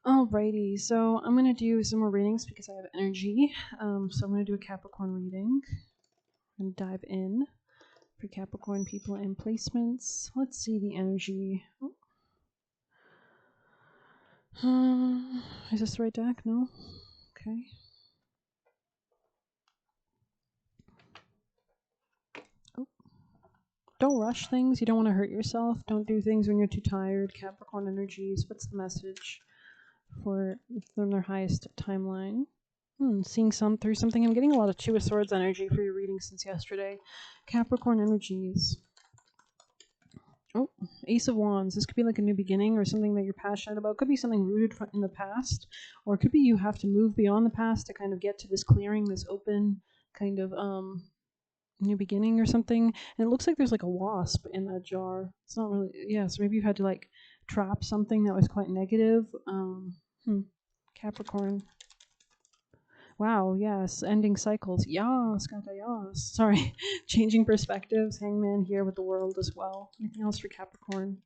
Alrighty, so I'm going to do some more readings because I have energy. So I'm going to do a Capricorn reading and dive in for Capricorn people and placements. Let's see the energy. Is this the right deck? No? Okay. Oh. Don't rush things. You don't want to hurt yourself. Don't do things when you're too tired. Capricorn energies. What's the message for from their highest timeline? Seeing through something. I'm getting a lot of Two of Swords energy for your reading since yesterday. Capricorn energies. Oh, Ace of Wands. This could be like a new beginning or something that you're passionate about. Could be something rooted in the past, or it could be you have to move beyond the past to kind of get to this clearing, this open kind of new beginning or something. And it looks like there's like a wasp in that jar. It's not really, yeah, so maybe you've had to like trap something that was quite negative. Capricorn. Wow, yes, ending cycles. Yas, Kata yas. Sorry, changing perspectives. Hangman here with the world as well. Anything else for Capricorn?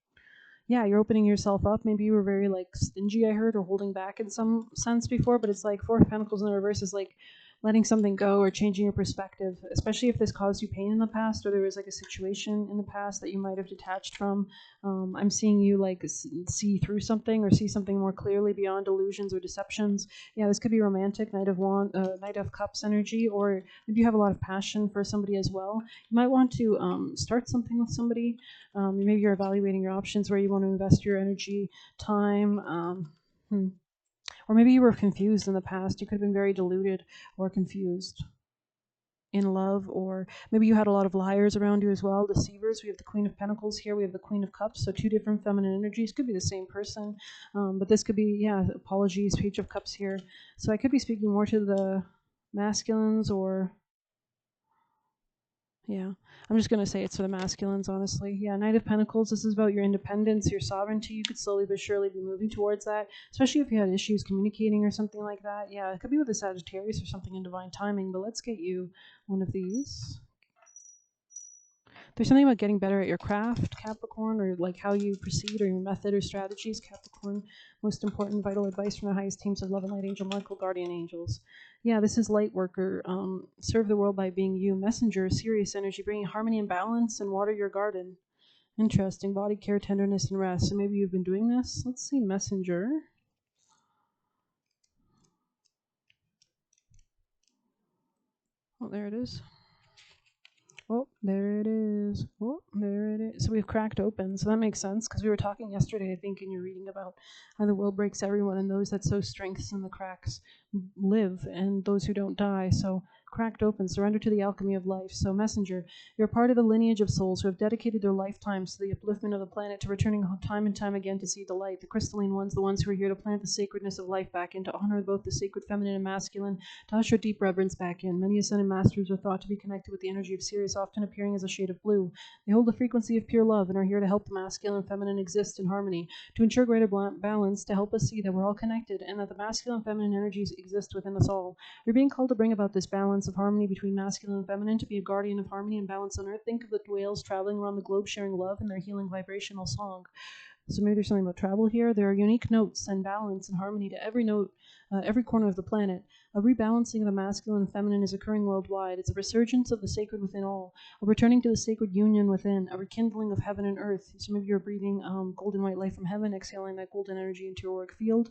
Yeah, you're opening yourself up. Maybe you were very like stingy, I heard, or holding back in some sense before, but it's like Four of Pentacles in the reverse is like letting something go or changing your perspective, especially if this caused you pain in the past or there was like a situation in the past that you might have detached from. I'm seeing you like see through something or see something more clearly beyond illusions or deceptions. Yeah, this could be romantic, Knight of Cups energy, or maybe you have a lot of passion for somebody as well. You might want to start something with somebody. Maybe you're evaluating your options where you want to invest your energy, time. Or maybe you were confused in the past. You could have been very deluded or confused in love, or maybe you had a lot of liars around you as well, deceivers. We have the Queen of Pentacles here. We have the Queen of Cups. So two different feminine energies. Could be the same person, but this could be, yeah, apologies, Page of Cups here. So I could be speaking more to the masculines or... Yeah, I'm just going to say it's for the masculines, honestly. Yeah, Knight of Pentacles, this is about your independence, your sovereignty. You could slowly but surely be moving towards that, especially if you had issues communicating or something like that. Yeah, it could be with a Sagittarius or something in divine timing, but let's get you one of these. There's something about getting better at your craft, Capricorn, or like how you proceed or your method or strategies, Capricorn. Most important vital advice from the highest teams of love and light angel, Michael, guardian angels. Yeah, this is light worker. Serve the world by being you. Messenger, serious energy, bringing harmony and balance, and water your garden. Interesting. Body care, tenderness, and rest. So maybe you've been doing this. Let's see, messenger. Oh, there it is. Oh, there it is. Oh, there it is. So we've cracked open. So that makes sense because we were talking yesterday, I think, in your reading about how the world breaks everyone and those that sow strengths in the cracks live and those who don't die. So cracked open, surrender to the alchemy of life. So messenger, you're part of the lineage of souls who have dedicated their lifetimes to the upliftment of the planet, to returning time and time again to see the light. The crystalline ones, the ones who are here to plant the sacredness of life back in, to honor both the sacred feminine and masculine, to usher deep reverence back in. Many ascended masters are thought to be connected with the energy of Sirius, often appearing as a shade of blue. They hold the frequency of pure love and are here to help the masculine and feminine exist in harmony, to ensure greater balance, to help us see that we're all connected and that the masculine and feminine energies exist within us all. You're being called to bring about this balance of harmony between masculine and feminine, to be a guardian of harmony and balance on earth. Think of the whales traveling around the globe sharing love in their healing vibrational song. So maybe there's something about travel here. There are unique notes and balance and harmony to every note, every corner of the planet. A rebalancing of the masculine and feminine is occurring worldwide. It's a resurgence of the sacred within all, a returning to the sacred union within, a rekindling of heaven and earth. So maybe you're breathing golden white light from heaven, exhaling that golden energy into your auric field.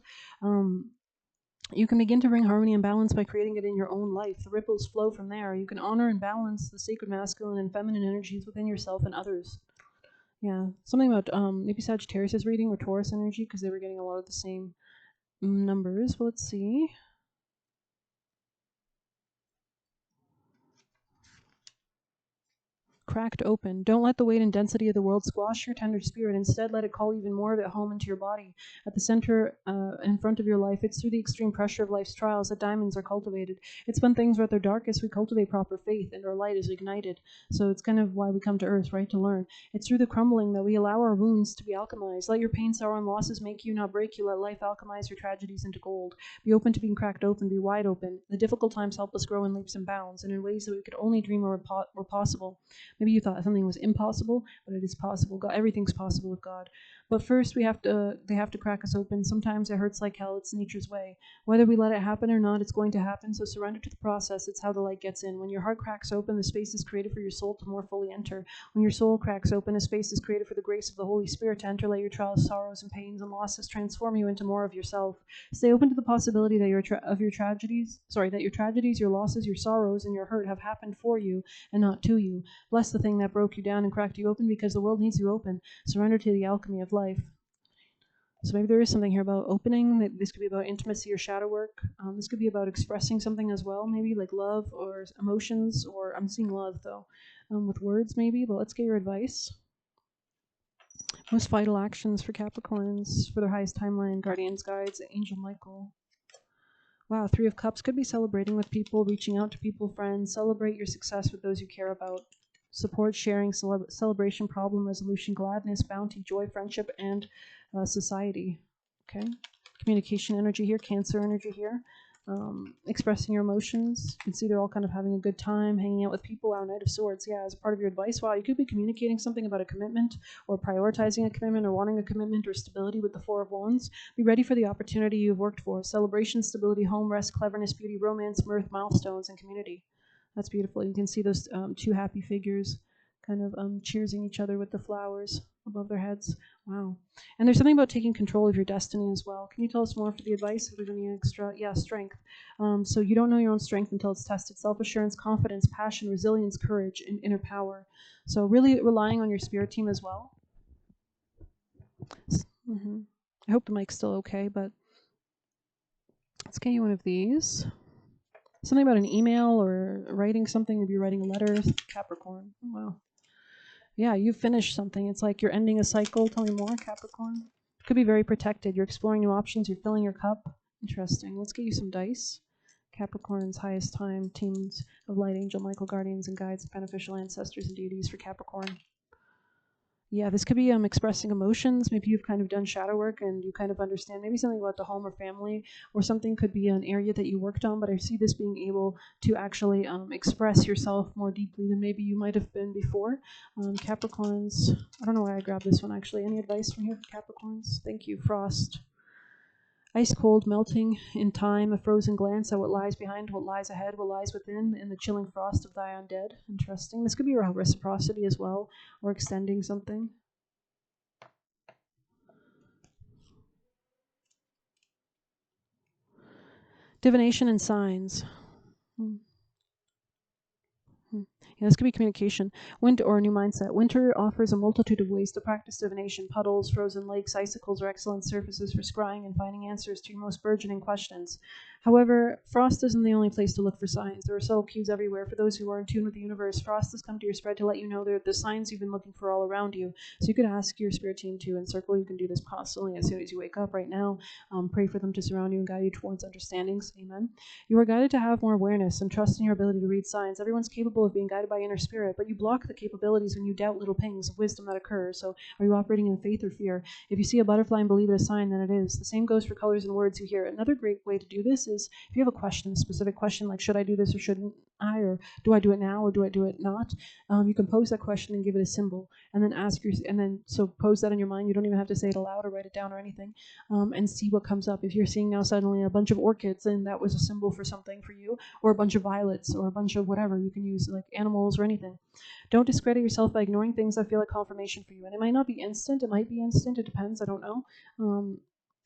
You can begin to bring harmony and balance by creating it in your own life. The ripples flow from there. You can honor and balance the sacred masculine and feminine energies within yourself and others. Yeah, something about maybe Sagittarius reading or Taurus energy because they were getting a lot of the same numbers. But let's see. Cracked open. Don't let the weight and density of the world squash your tender spirit. Instead, let it call even more of it home into your body. At the center, in front of your life, it's through the extreme pressure of life's trials that diamonds are cultivated. It's when things are at their darkest we cultivate proper faith and our light is ignited. So it's kind of why we come to earth, right, to learn. It's through the crumbling that we allow our wounds to be alchemized. Let your pain, sorrow, and losses make you, not break you. Let life alchemize your tragedies into gold. Be open to being cracked open. Be wide open. The difficult times help us grow in leaps and bounds and in ways that we could only dream were possible. Maybe you thought something was impossible, but it is possible. God, everything's possible with God. But first, they have to crack us open. Sometimes it hurts like hell. It's nature's way. Whether we let it happen or not, it's going to happen. So surrender to the process. It's how the light gets in. When your heart cracks open, the space is created for your soul to more fully enter. When your soul cracks open, a space is created for the grace of the Holy Spirit to enter. Let your trials, sorrows, and pains and losses transform you into more of yourself. Stay open to the possibility that your tragedies, your losses, your sorrows, and your hurt have happened for you and not to you. Bless the thing that broke you down and cracked you open, because the world needs you open. Surrender to the alchemy of life. So maybe there is something here about opening. This could be about intimacy or shadow work. This could be about expressing something as well, maybe like love or emotions, or I'm seeing love though, with words maybe, but let's get your advice. Most vital actions for Capricorns for their highest timeline, guardians, guides, Angel Michael. Wow, 3 of Cups could be celebrating with people, reaching out to people, friends. Celebrate your success with those you care about. Support, sharing, celebration, problem resolution, gladness, bounty, joy, friendship, and society. Okay. Communication energy here, Cancer energy here. Expressing your emotions. You can see they're all kind of having a good time, hanging out with people. Wow, Knight of Swords. Yeah, as a part of your advice. Wow, you could be communicating something about a commitment, or prioritizing a commitment, or wanting a commitment, or stability with the 4 of Wands. Be ready for the opportunity you've worked for. Celebration, stability, home, rest, cleverness, beauty, romance, mirth, milestones, and community. That's beautiful. You can see those 2 happy figures kind of cheersing each other with the flowers above their heads. Wow. And there's something about taking control of your destiny as well. Can you tell us more for the advice? If there's any extra, strength. So you don't know your own strength until it's tested. Self-assurance, confidence, passion, resilience, courage, and inner power. So really relying on your spirit team as well. Mm-hmm. I hope the mic's still okay, but let's get you one of these. Something about an email or writing something. Maybe you're writing a letter. Capricorn. Oh, wow. Yeah, you've finished something. It's like you're ending a cycle. Tell me more, Capricorn. Could be very protected. You're exploring new options. You're filling your cup. Interesting. Let's get you some dice. Capricorn's highest time, teams of light, angel, Michael, guardians, and guides, beneficial ancestors, and deities for Capricorn. Yeah, this could be expressing emotions. Maybe you've kind of done shadow work and you kind of understand maybe something about the home or family, or something could be an area that you worked on, but I see this being able to actually express yourself more deeply than maybe you might have been before. Capricorns, I don't know why I grabbed this one actually. Any advice from here for Capricorns? Thank you. Frost. Ice cold, melting in time, a frozen glance at what lies behind, what lies ahead, what lies within, in the chilling frost of thy undead. Interesting. This could be reciprocity as well, or extending something. Divination and signs. Yeah, this could be communication. Winter or a new mindset. Winter offers a multitude of ways to practice divination. Puddles, frozen lakes, icicles are excellent surfaces for scrying and finding answers to your most burgeoning questions. However, frost isn't the only place to look for signs. There are subtle cues everywhere. For those who are in tune with the universe, frost has come to your spread to let you know there are the signs you've been looking for all around you. So you could ask your spirit team to encircle. You can do this constantly as soon as you wake up right now. Pray for them to surround you and guide you towards understandings. Amen. You are guided to have more awareness and trust in your ability to read signs. Everyone's capable of being guided by inner spirit, but you block the capabilities when you doubt little pings of wisdom that occur. So are you operating in faith or fear? If you see a butterfly and believe it a sign, then it is. The same goes for colors and words you hear. Another great way to do this is if you have a question, a specific question like, should I do this or shouldn't I, or do I do it now or do I do it not? You can pose that question and give it a symbol, and then so pose that in your mind. You don't even have to say it aloud or write it down or anything, and see what comes up. If you're seeing now suddenly a bunch of orchids, then that was a symbol for something for you, or a bunch of violets, or a bunch of whatever. You can use like animals or anything. Don't discredit yourself by ignoring things that feel like confirmation for you. And it might not be instant. It might be instant. It depends. I don't know.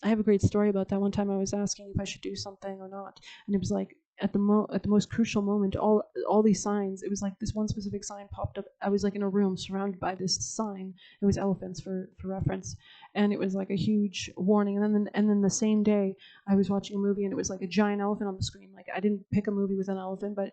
I have a great story about that. One time I was asking if I should do something or not, and it was like at the most crucial moment, all these signs. It was like this one specific sign popped up. I was like in a room surrounded by this sign. It was elephants for reference, and it was like a huge warning. And then the same day I was watching a movie, and it was like a giant elephant on the screen. Like I didn't pick a movie with an elephant, but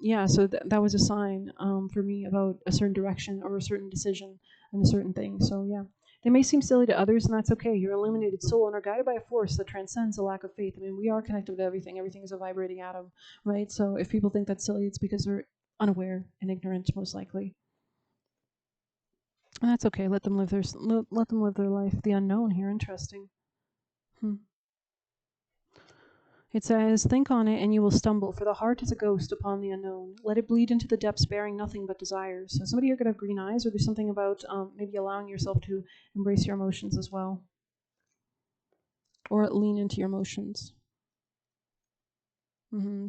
yeah. So that was a sign for me about a certain direction or a certain decision and a certain thing. So yeah. They may seem silly to others, and that's okay. You're an illuminated soul and are guided by a force that transcends a lack of faith. I mean, we are connected with everything. Everything is a vibrating atom, right? So if people think that's silly, it's because they're unaware and ignorant, most likely. And that's okay. Let them live their life. The unknown here, interesting. It says, think on it and you will stumble, for the heart is a ghost upon the unknown. Let it bleed into the depths, bearing nothing but desires. So somebody here could have green eyes, or there's something about maybe allowing yourself to embrace your emotions as well, or lean into your emotions.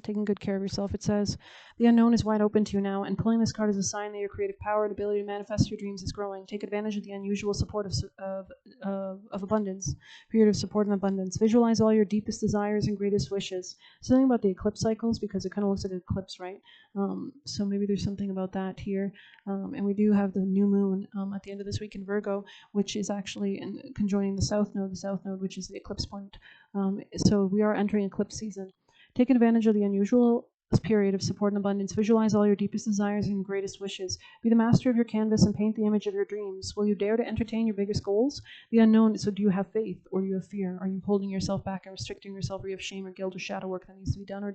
Taking good care of yourself. It says, the unknown is wide open to you now, and pulling this card is a sign that your creative power and ability to manifest your dreams is growing. Take advantage of the unusual support of abundance, period of support and abundance. Visualize all your deepest desires and greatest wishes. Something about the eclipse cycles, because it kind of looks like an eclipse, right? So maybe there's something about that here. And we do have the new moon at the end of this week in Virgo, which is actually conjoining the south node, which is the eclipse point. So we are entering eclipse season. Take advantage of the unusual period of support and abundance. Visualize all your deepest desires and greatest wishes. Be the master of your canvas and paint the image of your dreams. Will you dare to entertain your biggest goals? The unknown. So do you have faith or do you have fear? Are you holding yourself back and restricting yourself? Or you have shame or guilt or shadow work that needs to be done? Or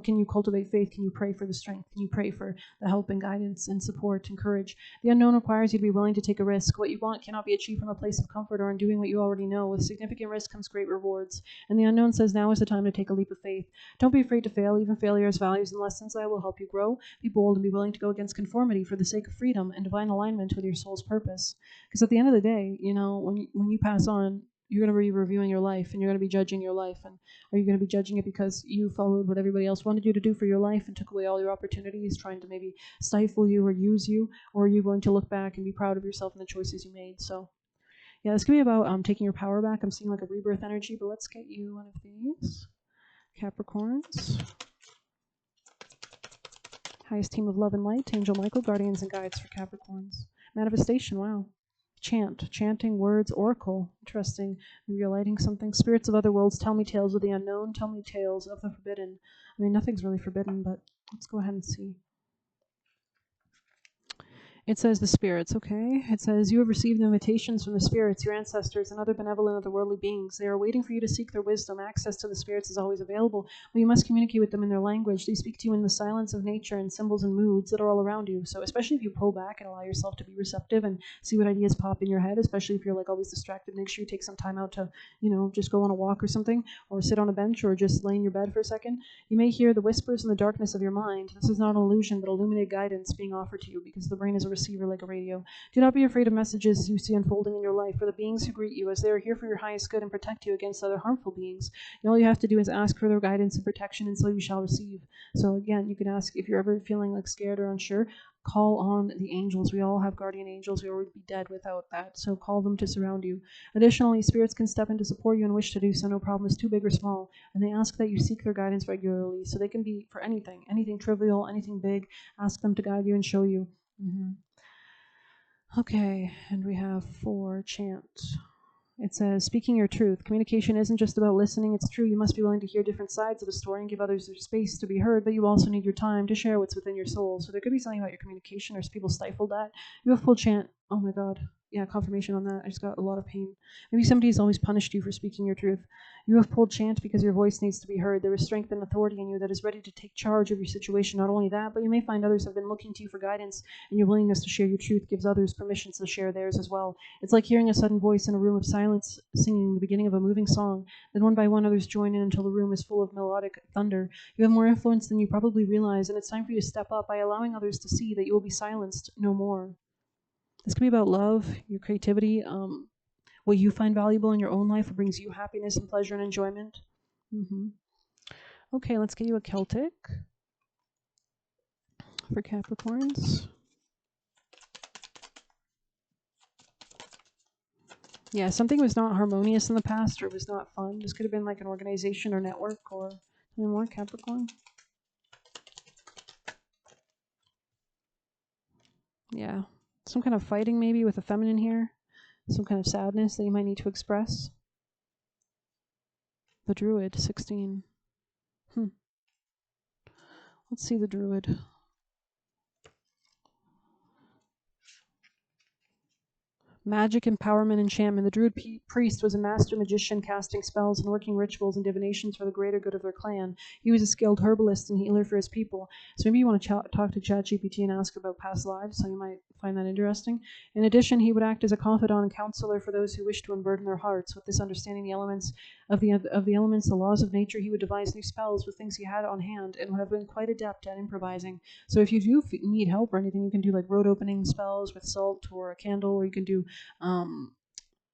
can you cultivate faith? Can you pray for the strength? Can you pray for the help and guidance and support and courage? The unknown requires you to be willing to take a risk. What you want cannot be achieved from a place of comfort or in doing what you already know. With significant risk comes great rewards. And the unknown says now is the time to take a leap of faith. Don't be afraid to fail. Even failure has values and lessons that will help you grow. Be bold and be willing to go against conformity for the sake of freedom and divine alignment with your soul's purpose. Because at the end of the day, when you pass on, you're going to be reviewing your life and you're going to be judging your life. And are you going to be judging it because you followed what everybody else wanted you to do for your life and took away all your opportunities, trying to maybe stifle you or use you? Or are you going to look back and be proud of yourself and the choices you made? So yeah, this could be about taking your power back. I'm seeing like a rebirth energy, but let's get you one of these. Capricorns. Highest team of love and light, Angel Michael, guardians and guides for Capricorns. Manifestation, wow. Chanting words, oracle, interesting. Maybe you're lighting something. Spirits of other worlds, tell me tales of the unknown, tell me tales of the forbidden. I mean, nothing's really forbidden, but let's go ahead and see. It says the spirits, okay? It says, you have received invitations from the spirits, your ancestors, and other benevolent otherworldly beings. They are waiting for you to seek their wisdom. Access to the spirits is always available, but you must communicate with them in their language. They speak to you in the silence of nature and symbols and moods that are all around you. So especially if you pull back and allow yourself to be receptive and see what ideas pop in your head, especially if you're like always distracted, make sure you take some time out to, just go on a walk or something, or sit on a bench, or just lay in your bed for a second. You may hear the whispers in the darkness of your mind. This is not an illusion, but illuminated guidance being offered to you, because the brain is a receiver like a radio. Do not be afraid of messages you see unfolding in your life, for the beings who greet you, as they are here for your highest good and protect you against other harmful beings. And all you have to do is ask for their guidance and protection, and so you shall receive. So again, you can ask if you're ever feeling like scared or unsure, call on the angels. We all have guardian angels. We would be dead without that. So call them to surround you. Additionally, spirits can step in to support you and wish to do so. No problem is too big or small. And they ask that you seek their guidance regularly. So they can be for anything trivial, anything big. Ask them to guide you and show you. Okay, and we have 4 chant. It says, speaking your truth. Communication isn't just about listening. It's true. You must be willing to hear different sides of a story and give others their space to be heard, but you also need your time to share what's within your soul. So there could be something about your communication, or people stifled that. You have full chant. Oh my God. Yeah, confirmation on that. I just got a lot of pain. Maybe somebody's always punished you for speaking your truth. You have pulled chant because your voice needs to be heard. There is strength and authority in you that is ready to take charge of your situation. Not only that, but you may find others have been looking to you for guidance, and your willingness to share your truth gives others permission to share theirs as well. It's like hearing a sudden voice in a room of silence singing the beginning of a moving song. Then one by one others join in until the room is full of melodic thunder. You have more influence than you probably realize, and it's time for you to step up by allowing others to see that you will be silenced no more. This could be about love, your creativity, what you find valuable in your own life, what brings you happiness and pleasure and enjoyment. Okay, let's get you a Celtic for Capricorns. Yeah, something was not harmonious in the past, or was not fun. This could have been like an organization or network, or something more. Capricorn. Yeah, some kind of fighting maybe with a feminine here. Some kind of sadness that you might need to express. The Druid, 16. Let's see the Druid. Magic, empowerment, enchantment. The Druid priest was a master magician, casting spells and working rituals and divinations for the greater good of their clan. He was a skilled herbalist and healer for his people. So maybe you want to talk to ChatGPT and ask about past lives, so you might find that interesting. In addition, he would act as a confidant and counselor for those who wish to unburden their hearts. With this understanding, the elements of the elements, the laws of nature, he would devise new spells with things he had on hand, and would have been quite adept at improvising. So if you do need help or anything, you can do like road opening spells with salt or a candle, or you can do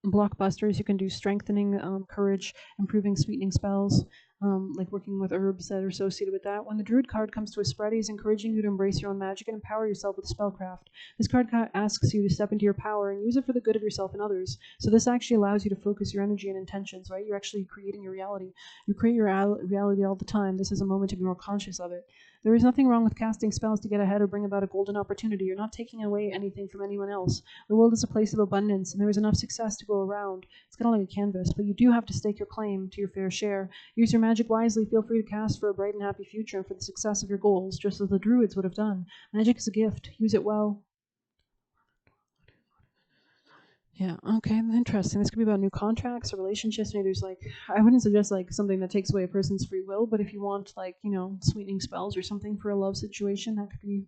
blockbusters. You can do strengthening, courage, improving, sweetening spells, like working with herbs that are associated with that. When the Druid card comes to a spread, he's encouraging you to embrace your own magic and empower yourself with spellcraft. This card asks you to step into your power and use it for the good of yourself and others. So this actually allows you to focus your energy and intentions, right? You're actually creating your reality. You create your reality all the time. This is a moment to be more conscious of it. There is nothing wrong with casting spells to get ahead or bring about a golden opportunity. You're not taking away anything from anyone else. The world is a place of abundance, and there is enough success to go around. It's kind of like a canvas, but you do have to stake your claim to your fair share. Use your magic wisely. Feel free to cast for a bright and happy future and for the success of your goals, just as the Druids would have done. Magic is a gift. Use it well. Yeah, okay, interesting. This could be about new contracts or relationships. Maybe there's like, I wouldn't suggest like something that takes away a person's free will, but if you want like, sweetening spells or something for a love situation, that could be,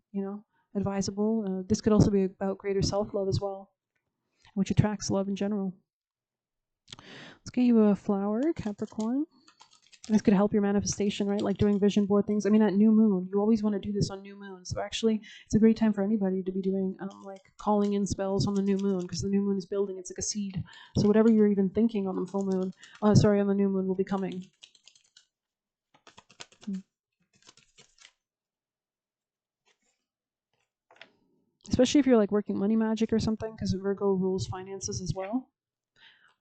advisable. This could also be about greater self-love as well, which attracts love in general. Let's get you a flower, Capricorn. This could help your manifestation, right? Like doing vision board things. I mean, at new moon, you always want to do this on new moon. So actually, it's a great time for anybody to be doing like calling in spells on the new moon, because the new moon is building. It's like a seed. So whatever you're even thinking on the full moon, on the new moon will be coming. Especially if you're like working money magic or something, because Virgo rules finances as well.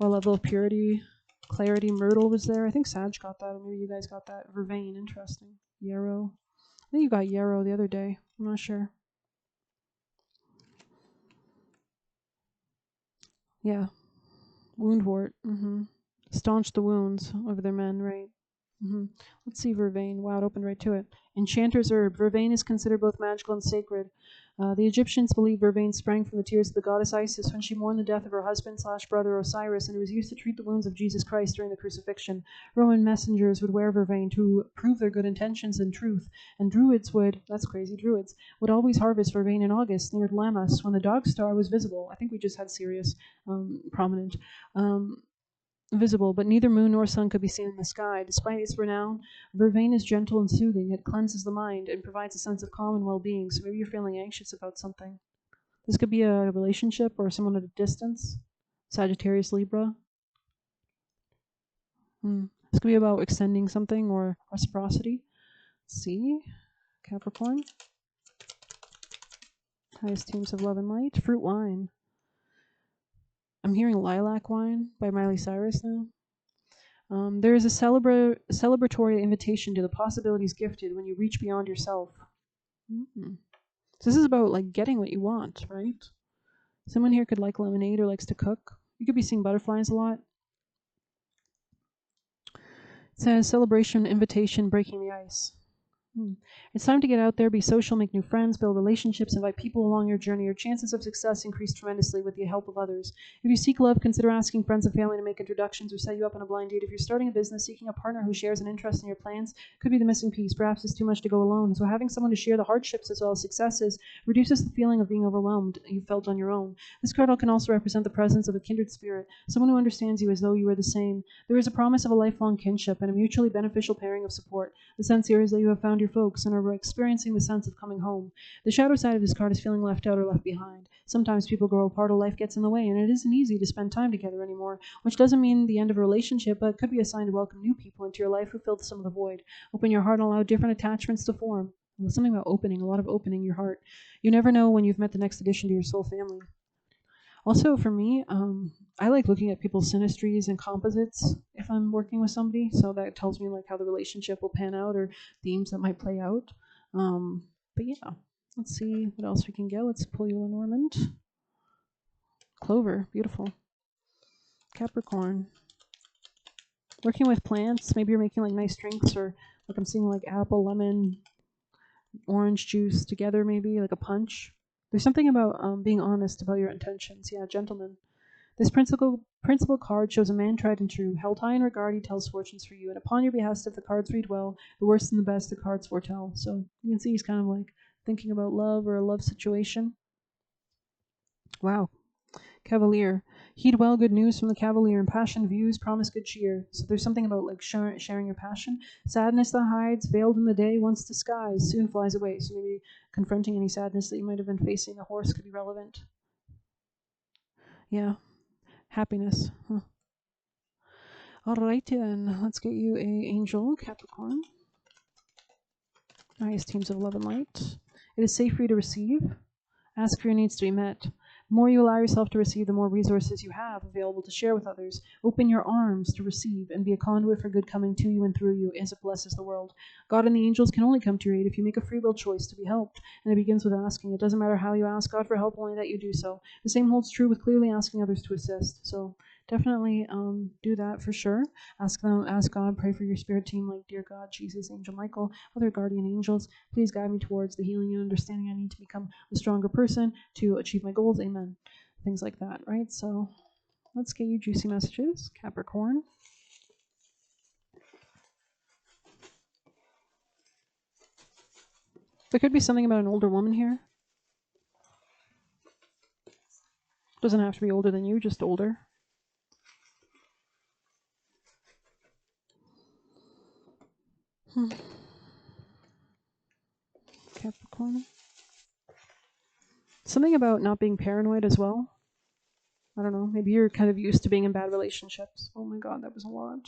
Or level of purity. Clarity, Myrtle was there. I think Sag got that, or maybe you guys got that. Vervain, interesting. Yarrow. I think you got Yarrow the other day. I'm not sure. Yeah. Woundwort. Staunch the wounds of their men, right? Let's see, Vervain. Wow, it opened right to it. Enchanter's herb. Vervain is considered both magical and sacred. The Egyptians believed Vervain sprang from the tears of the goddess Isis when she mourned the death of her husband/brother Osiris, and it was used to treat the wounds of Jesus Christ during the crucifixion. Roman messengers would wear Vervain to prove their good intentions and truth, and Druids would always harvest Vervain in August near Lammas when the dog star was visible. I think we just had Sirius prominent. Visible, but neither moon nor sun could be seen in the sky. Despite its renown, Vervain is gentle and soothing. It cleanses the mind and provides a sense of calm and well-being. So maybe you're feeling anxious about something. This could be a relationship or someone at a distance. Sagittarius, Libra. This could be about extending something or reciprocity. Let's see, Capricorn. Highest themes of love and light. Fruit wine. I'm hearing Lilac Wine by Miley Cyrus now. There is a celebratory invitation to the possibilities gifted when you reach beyond yourself. So this is about like getting what you want, right? Someone here could like lemonade or likes to cook. You could be seeing butterflies a lot. It says celebration, invitation, breaking the ice. It's time to get out there, be social, make new friends, build relationships, invite people along your journey. Your chances of success increase tremendously with the help of others. If you seek love, consider asking friends and family to make introductions or set you up on a blind date. If you're starting a business, seeking a partner who shares an interest in your plans could be the missing piece. Perhaps it's too much to go alone. So having someone to share the hardships as well as successes reduces the feeling of being overwhelmed you felt on your own. This card can also represent the presence of a kindred spirit, someone who understands you as though you were the same. There is a promise of a lifelong kinship and a mutually beneficial pairing of support. The sense here is that you have found your folks and are experiencing the sense of coming home. The shadow side of this card is feeling left out or left behind. Sometimes people grow apart or life gets in the way, and it isn't easy to spend time together anymore, which doesn't mean the end of a relationship, but it could be a sign to welcome new people into your life who fill some of the void. Open your heart and allow different attachments to form. There's something about opening, a lot of opening your heart. You never know when you've met the next addition to your soul family. Also, for me, I like looking at people's synastries and composites if I'm working with somebody, so that tells me like how the relationship will pan out or themes that might play out. But yeah, let's see what else we can get. Let's pull you Lenormand. Clover, beautiful. Capricorn. Working with plants, maybe you're making like nice drinks, or like I'm seeing like apple, lemon, orange juice together, maybe like a punch. There's something about being honest about your intentions. Yeah, gentlemen. This principal card shows a man tried and true. Held high in regard, he tells fortunes for you. And upon your behest, if the cards read well, the worst and the best the cards foretell. So you can see he's kind of like thinking about love or a love situation. Wow. Cavalier. Heed well good news from the cavalier, and passion views promise good cheer. So there's something about like sharing your passion. Sadness that hides, veiled in the day, once disguised, soon flies away. So maybe confronting any sadness that you might have been facing, a horse could be relevant. Yeah. Happiness. Huh. Alrighty then, let's get you a angel, Capricorn. Highest teams of love and light. It is safe for you to receive. Ask for your needs to be met. The more you allow yourself to receive, the more resources you have available to share with others. Open your arms to receive and be a conduit for good coming to you and through you as it blesses the world. God and the angels can only come to your aid if you make a free will choice to be helped, and it begins with asking. It doesn't matter how you ask God for help, only that you do so. The same holds true with clearly asking others to assist. So definitely do that for sure. Ask God, pray for your spirit team, like, dear God, Jesus, Angel Michael, other guardian angels, please guide me towards the healing and understanding I need to become a stronger person to achieve my goals. Amen. Things like that, right? So let's get you juicy messages, Capricorn. There could be something about an older woman here. Doesn't have to be older than you, just older. Capricorn. Something about not being paranoid as well. I don't know. Maybe you're kind of used to being in bad relationships. Oh my God, that was a lot.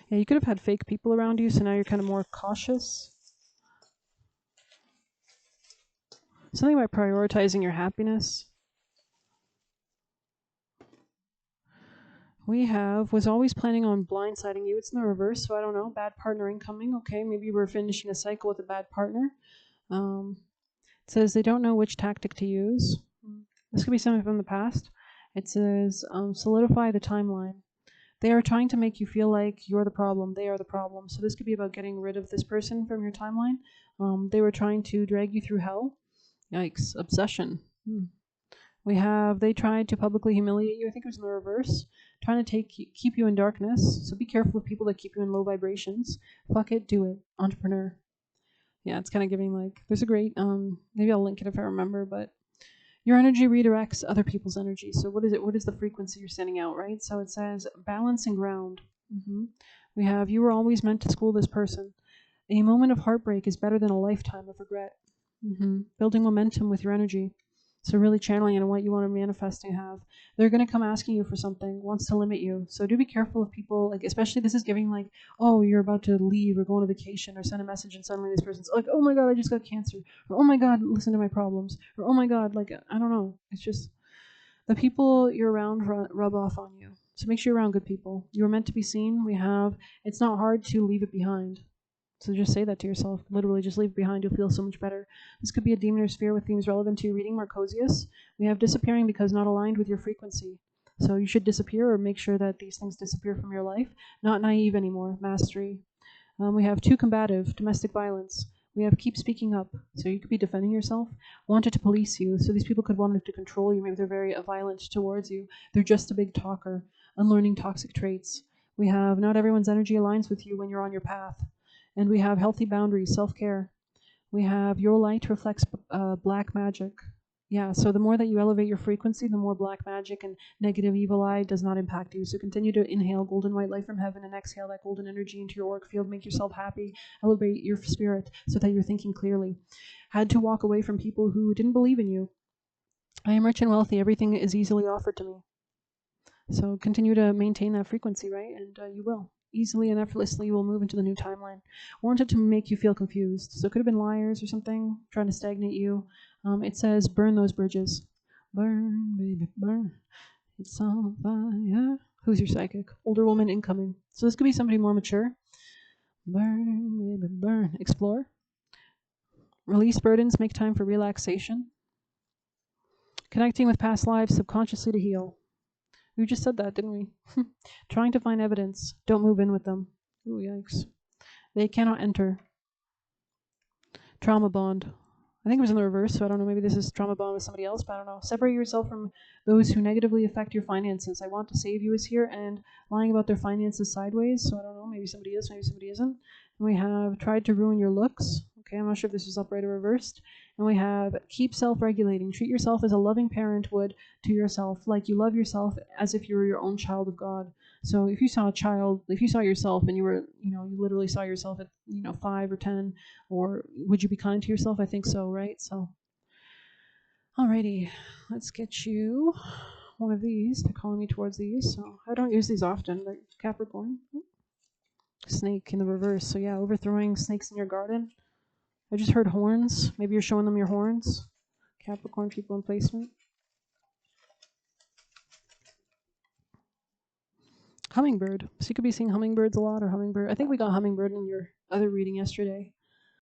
Yeah, you could have had fake people around you, so now you're kind of more cautious. Something about prioritizing your happiness. We have, was always planning on blindsiding you. It's in the reverse, so I don't know. Bad partner incoming. Okay, maybe we're finishing a cycle with a bad partner. It says they don't know which tactic to use. This could be something from the past. It says solidify the timeline. They are trying to make you feel like you're the problem. They are the problem. So this could be about getting rid of this person from your timeline. They were trying to drag you through hell. Yikes. Obsession. They tried to publicly humiliate you. I think it was in the reverse. Trying to keep you in darkness. So be careful of people that keep you in low vibrations. Fuck it, do it. Entrepreneur. Yeah, it's kind of giving like, there's a great, maybe I'll link it if I remember, but your energy redirects other people's energy. So what is it? What is the frequency you're sending out, right? So it says balance and ground. We have, you were always meant to school this person. A moment of heartbreak is better than a lifetime of regret. Building momentum with your energy. So really channeling in what you want to manifest and have. They're going to come asking you for something, wants to limit you. So do be careful of people, like, especially this is giving like, oh, you're about to leave or go on a vacation or send a message and suddenly this person's like, oh my God, I just got cancer. Or oh my God, listen to my problems. Or oh my God, like, I don't know. It's just the people you're around rub off on you. So make sure you're around good people. You were meant to be seen. It's not hard to leave it behind. So just say that to yourself. Literally, just leave it behind. You'll feel so much better. This could be a demon or sphere with themes relevant to your reading, Marcosius. We have disappearing because not aligned with your frequency. So you should disappear or make sure that these things disappear from your life. Not naive anymore. Mastery. We have too combative. Domestic violence. We have keep speaking up. So you could be defending yourself. Wanted to police you. So these people could want to control you. Maybe they're very violent towards you. They're just a big talker. Unlearning toxic traits. We have not everyone's energy aligns with you when you're on your path. And we have healthy boundaries, self-care. We have your light reflects black magic. Yeah, so the more that you elevate your frequency, the more black magic and negative evil eye does not impact you. So continue to inhale golden white light from heaven and exhale that golden energy into your auric field. Make yourself happy. Elevate your spirit so that you're thinking clearly. Had to walk away from people who didn't believe in you. I am rich and wealthy. Everything is easily offered to me. So continue to maintain that frequency, right? And you will. Easily and effortlessly, you will move into the new timeline. Wanted to make you feel confused. So it could have been liars or something, trying to stagnate you. It says, burn those bridges. Burn, baby, burn. It's on fire. Who's your psychic? Older woman incoming. So this could be somebody more mature. Burn, baby, burn. Explore. Release burdens, make time for relaxation. Connecting with past lives subconsciously to heal. We just said that, didn't we? Trying to find evidence. Don't move in with them. Ooh, yikes. They cannot enter. Trauma bond. I think it was in the reverse, so I don't know. Maybe this is trauma bond with somebody else, but I don't know. Separate yourself from those who negatively affect your finances. I want to save you is here, and lying about their finances sideways, so I don't know. Maybe somebody is, maybe somebody isn't. And we have tried to ruin your looks. Okay, I'm not sure if this is upright or reversed. And we have keep self-regulating. Treat yourself as a loving parent would to yourself, like you love yourself as if you were your own child of God. So if you saw yourself and you were, you literally saw yourself at, 5 or 10, or would you be kind to yourself? I think so, right? So, alrighty, let's get you one of these. They're calling me towards these, so I don't use these often, but Capricorn. Snake in the reverse. So yeah, overthrowing snakes in your garden. I just heard horns. Maybe you're showing them your horns. Capricorn people in placement. Hummingbird. So you could be seeing hummingbirds a lot, or hummingbird. I think we got hummingbird in your other reading yesterday.